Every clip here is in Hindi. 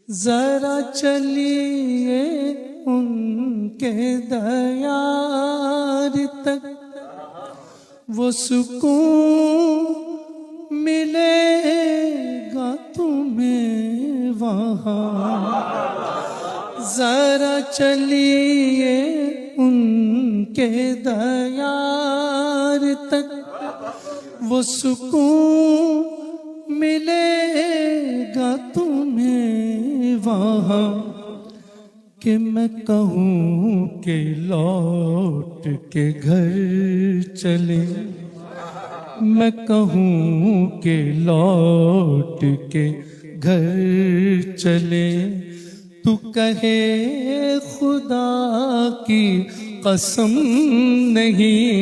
जरा चलिए उनके दयार तक, वो सुकून मिलेगा तुम्हें वहाँ। जरा चलिए उनके दयार तक, वो सुकून मिलेगा तुम्हें वहाँ। कि मैं कहूँ कि लौट के घर चले, मैं कहूँ कि लौट के घर चले, तू कहे खुदा की कसम नहीं।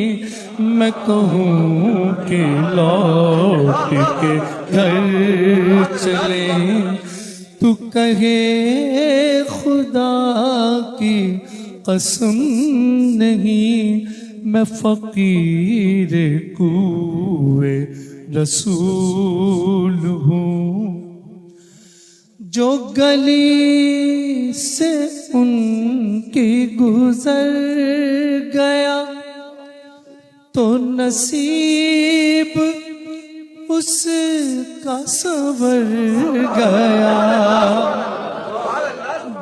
मैं कहूँ कि लौट के घर चले, तू कहे खुदा की कसम नहीं। मैं फकीर कूए रसूल हूँ, जो गली से उनकी गुजर गया, तो नसीब उसका संवर गया।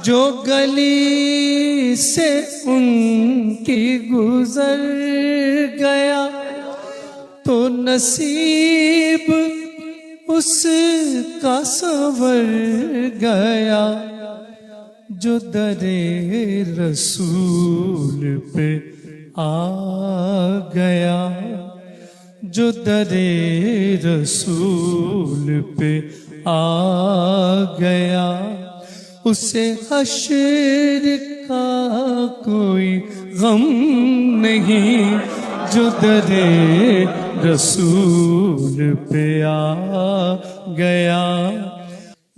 जो गली से उनकी गुजर गया, तो नसीब उसका संवर गया। जो दरे रसूल पे आ गया, जो दरे रसूल पे आ गया, उसे हश्र का कोई गम नहीं। जो दरे रसूल पे आ गया,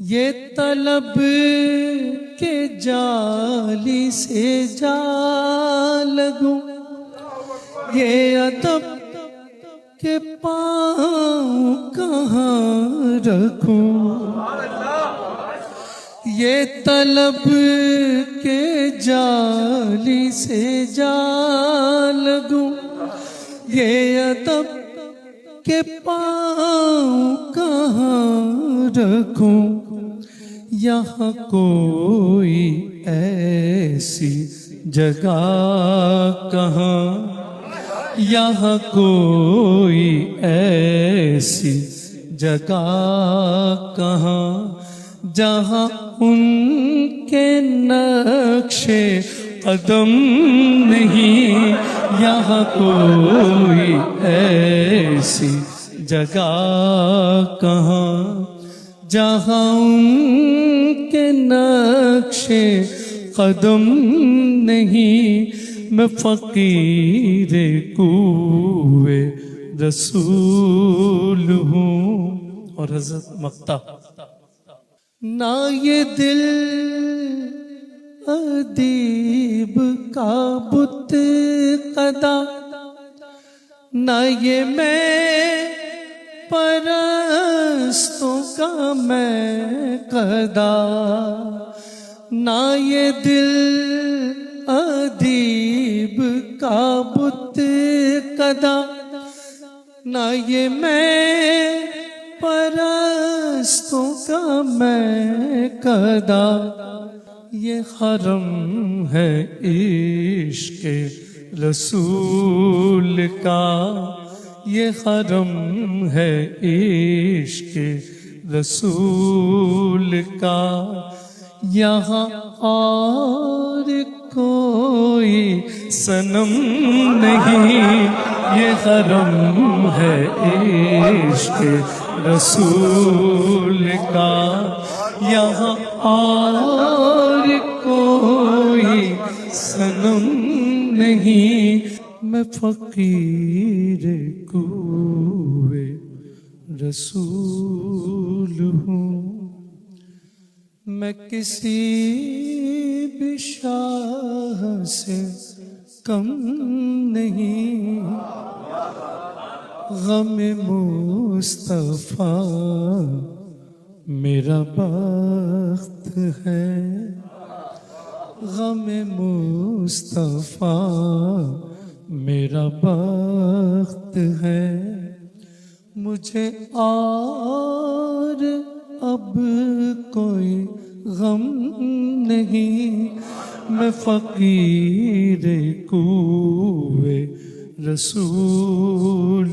ये तलब के जाली से जा लगूं, ये अदब के पाँव कहाँ रखूं। ये तलब के जाली से जा लगूं, ये अदब के पाँव कहाँ रखूं। यहाँ कोई ऐसी जगह कहाँ, यहाँ कोई ऐसी जगह कहाँ, जहाँ उनके नक्शे कदम नहीं। यहाँ कोई ऐसी जगह कहाँ, जहाँ उनके नक्शे कदम नहीं। मैं फकीर कूए रसूल हूँ। और हज़रत मक्ता, ना ये दिल अदीब का बुत कदा, ना ये मैं परस्तों का मैं कदा, ना ये दिल अदीब का बुत कदा, ना ये मैं परस्तों का मैं कदा। ये हरम है इश्क़ रसूल का, ये हरम है इश्क़ रसूल का। यहाँ और कोई सनम नहीं, ये हरम है इश्क़ रसूल का। यहाँ और कोई सनम नहीं, मैं फकीर कूए रसूल हूँ। मैं किसी भी शाह से कम नहीं, गम मुस्तफा मेरा बख्त है, गम मुस्तफा मेरा बख्त है। मुझे और अब कोई गम नहीं, मैं फकीर कूए रसूल